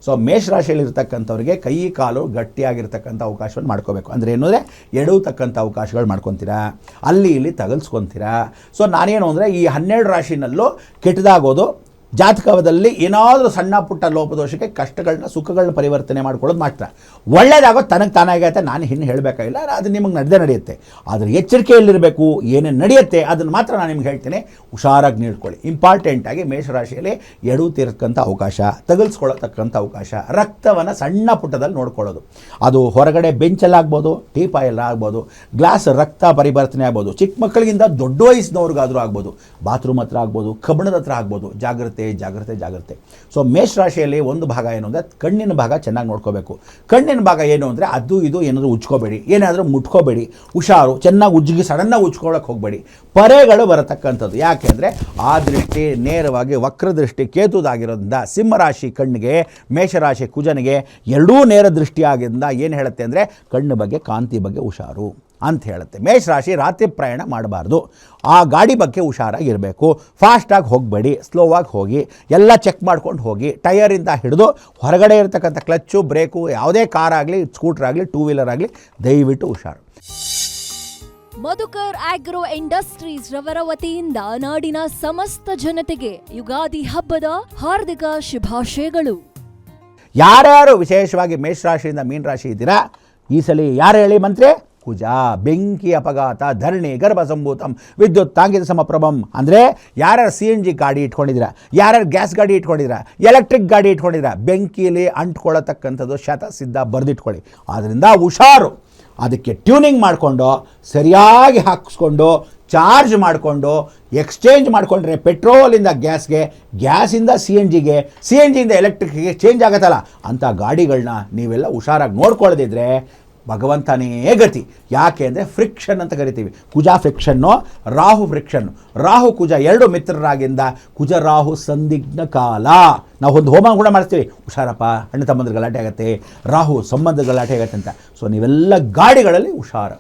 So ಮೇಷರಾಶಿಯಲ್ಲಿ ಇರ್ತಕ್ಕಂಥವ್ರಿಗೆ ಕೈ ಕಾಲು ಗಟ್ಟಿಯಾಗಿರ್ತಕ್ಕಂಥ ಅವಕಾಶವನ್ನು ಮಾಡ್ಕೋಬೇಕು. ಅಂದರೆ ಏನು ಅಂದರೆ ಎಡುವತಕ್ಕಂಥ ಅವಕಾಶಗಳು ಮಾಡ್ಕೊತೀರಾ, ಅಲ್ಲಿ ಇಲ್ಲಿ ತಗಲ್ಸ್ಕೊತೀರಾ. ಸೊ ನಾನೇನು ಅಂದರೆ ಈ 12 ರಾಶಿನಲ್ಲೂ ಕೆಟ್ಟದಾಗೋದು ಜಾತಕದಲ್ಲಿ ಏನಾದರೂ ಸಣ್ಣ ಪುಟ್ಟ ಲೋಪದೋಷಕ್ಕೆ ಕಷ್ಟಗಳನ್ನ ಸುಖಗಳನ್ನ ಪರಿವರ್ತನೆ ಮಾಡ್ಕೊಳ್ಳೋದು ಮಾತ್ರ. ಒಳ್ಳೆಯದಾಗೋದು ತನಗೆ ತಾನಾಗತ್ತೆ, ನಾನು ಇನ್ನು ಹೇಳಬೇಕಾಗಿಲ್ಲ, ಅದು ನಿಮಗೆ ನಡೆಯುತ್ತೆ. ಆದರೆ ಎಚ್ಚರಿಕೆಯಲ್ಲಿರಬೇಕು, ಏನೇನು ನಡೆಯುತ್ತೆ ಅದನ್ನು ಮಾತ್ರ ನಾನು ನಿಮ್ಗೆ ಹೇಳ್ತೀನಿ, ಹುಷಾರಾಗಿ ನೀಡ್ಕೊಳ್ಳಿ. ಇಂಪಾರ್ಟೆಂಟಾಗಿ ಮೇಷರಾಶಿಯಲ್ಲಿ ಎಡುತ್ತಿರತಕ್ಕಂಥ ಅವಕಾಶ, ತಗಲ್ಸ್ಕೊಳ್ಳತಕ್ಕಂಥ ಅವಕಾಶ, ರಕ್ತವನ್ನು ಸಣ್ಣ ಪುಟ್ಟದಲ್ಲಿ ನೋಡ್ಕೊಳ್ಳೋದು. ಅದು ಹೊರಗಡೆ ಬೆಂಚಲ್ಲಾಗ್ಬೋದು, ಟೀಪಾಯಲ್ಲಿ ಆಗ್ಬೋದು, ಗ್ಲಾಸ್ ರಕ್ತ ಪರಿವರ್ತನೆ ಆಗ್ಬೋದು, ಚಿಕ್ಕ ಮಕ್ಕಳಿಗಿಂತ ದೊಡ್ಡ ವಯಸ್ಸಿನವ್ರಿಗಾದರೂ ಆಗ್ಬೋದು, ಬಾತ್ರೂಮ್ ಹತ್ರ ಆಗ್ಬೋದು, ಕಬ್ಬಣದ ಹತ್ರ ಆಗ್ಬೋದು. ಜಾಗ್ರತೆ. ಸೊ ಮೇಷರಾಶಿಯಲ್ಲಿ ಒಂದು ಭಾಗ ಏನು ಅಂದರೆ ಕಣ್ಣಿನ ಭಾಗ ಚೆನ್ನಾಗಿ ನೋಡ್ಕೋಬೇಕು. ಕಣ್ಣಿನ ಭಾಗ ಏನು ಅಂದರೆ ಅದು ಇದು ಏನಾದರೂ ಉಜ್ಕೋಬೇಡಿ, ಏನಾದರೂ ಮುಟ್ಕೋಬೇಡಿ, ಹುಷಾರು. ಚೆನ್ನಾಗಿ ಉಜ್ಜಿಗೆ ಸಡನ್ನಾಗಿ ಉಜ್ಕೊಳ್ಳೋಕೆ ಹೋಗಬೇಡಿ. ಪರೆಗಳು ಬರತಕ್ಕಂಥದ್ದು. ಯಾಕೆ ಅಂದರೆ ಆ ದೃಷ್ಟಿ ನೇರವಾಗಿ ವಕ್ರದೃಷ್ಟಿ ಕೇತುದಾಗಿರೋದ್ರಿಂದ ಸಿಂಹರಾಶಿ ಕಣ್ಣಿಗೆ, ಮೇಷರಾಶಿ ಕುಜನಿಗೆ ಎರಡೂ ನೇರ ದೃಷ್ಟಿ ಆಗಿದ್ದರಿಂದ ಏನು ಹೇಳುತ್ತೆ ಅಂದರೆ ಕಣ್ಣು ಬಗ್ಗೆ, ಕಾಂತಿ ಬಗ್ಗೆ ಹುಷಾರು ಅಂತ ಹೇಳುತ್ತೆ. ಮೇಷರಾಶಿ ರಾತ್ರಿ ಪ್ರಯಾಣ ಮಾಡಬಾರ್ದು, ಆ ಗಾಡಿ ಬಗ್ಗೆ ಹುಷಾರಾಗಿರಬೇಕು. ಫಾಸ್ಟಾಗಿ ಹೋಗಬೇಡಿ, ಸ್ಲೋವಾಗಿ ಹೋಗಿ, ಎಲ್ಲ ಚೆಕ್ ಮಾಡ್ಕೊಂಡು ಹೋಗಿ. ಟಯರಿಂದ ಹಿಡಿದು ಹೊರಗಡೆ ಇರತಕ್ಕಂಥ ಕ್ಲಚ್ಚು, ಬ್ರೇಕು, ಯಾವುದೇ ಕಾರ್ ಆಗಲಿ, ಸ್ಕೂಟರ್ ಆಗಲಿ, ಟೂ ವೀಲರ್ ಆಗಲಿ, ದಯವಿಟ್ಟು ಹುಷಾರು. ಮಧುಕರ್ ಆಗ್ರೋ ಇಂಡಸ್ಟ್ರೀಸ್ ರವರ ವತಿಯಿಂದ ನಾಡಿನ ಸಮಸ್ತ ಜನತೆಗೆ ಯುಗಾದಿ ಹಬ್ಬದ ಹಾರ್ದಿಕ ಶುಭಾಶಯಗಳು. ಯಾರ್ಯಾರು ವಿಶೇಷವಾಗಿ ಮೇಷರಾಶಿಯಿಂದ ಮೀನರಾಶಿ ಇದ್ದೀರಾ, ಈ ಸಲ ಯಾರು ಹೇಳಿ ಮಂತ್ರಿ? ಕುಜ. ಬೆಂಕಿ ಅಪಘಾತ, ಧರಣಿ, ಗರ್ಭ ಸಂಭೂತಂ, ವಿದ್ಯುತ್ ತಾಂಗಿತ ಸಮಪ್ರಭಂ. ಅಂದರೆ ಯಾರ್ಯಾರು CNG ಗಾಡಿ ಇಟ್ಕೊಂಡಿದ್ದೀರಾ, ಯಾರ್ಯಾರು ಗ್ಯಾಸ್ ಗಾಡಿ ಇಟ್ಕೊಂಡಿದ್ದೀರಾ, ಎಲೆಕ್ಟ್ರಿಕ್ ಗಾಡಿ ಇಟ್ಕೊಂಡಿದ್ದೀರಾ, ಬೆಂಕಿಯಲ್ಲಿ ಅಂಟ್ಕೊಳ್ಳತಕ್ಕಂಥದ್ದು ಶತಸಿದ್ಧ ಬರೆದಿಟ್ಕೊಳ್ಳಿ. ಆದ್ದರಿಂದ ಹುಷಾರು. ಅದಕ್ಕೆ ಟ್ಯೂನಿಂಗ್ ಮಾಡಿಕೊಂಡು ಸರಿಯಾಗಿ ಹಾಕಿಸ್ಕೊಂಡು ಚಾರ್ಜ್ ಮಾಡಿಕೊಂಡು ಎಕ್ಸ್ಚೇಂಜ್ ಮಾಡಿಕೊಂಡ್ರೆ ಪೆಟ್ರೋಲಿಂದ ಗ್ಯಾಸ್ಗೆ, ಗ್ಯಾಸಿಂದ CNGಗೆ, CNGಯಿಂದ ಎಲೆಕ್ಟ್ರಿಕ್ಗೆ ಚೇಂಜ್ ಆಗುತ್ತಲ್ಲ, ಅಂಥ ಗಾಡಿಗಳನ್ನ ನೀವೆಲ್ಲ ಹುಷಾರಾಗಿ ನೋಡ್ಕೊಳ್ಳದಿದ್ರೆ ಭಗವಂತನೇ ಗತಿ. ಯಾಕೆ ಅಂದರೆ ಫ್ರಿಕ್ಷನ್ ಅಂತ ಕರಿತೀವಿ. ಕುಜ ಫ್ರಿಕ್ಷನ್ನು, ರಾಹು ಫ್ರಿಕ್ಷನ್ನು. ರಾಹು ಕುಜ ಎರಡು ಮಿತ್ರರಾಗಿಂದ ಕುಜ ರಾಹು ಸಂದಿಗ್ಧ ಕಾಲ. ನಾವು ಒಂದು ಹೋಮ ಕೂಡ ಮಾಡ್ತೀವಿ, ಹುಷಾರಪ್ಪ ಅಣ್ಣ ತಮ್ಮಂದ್ರ ಗಲಾಟೆ ಆಗುತ್ತೆ, ರಾಹು ಸಂಬಂಧ ಗಲಾಟೆ ಆಗುತ್ತೆ ಅಂತ. ಸೊ ನೀವೆಲ್ಲ ಗಾಡಿಗಳಲ್ಲಿ ಹುಷಾರು.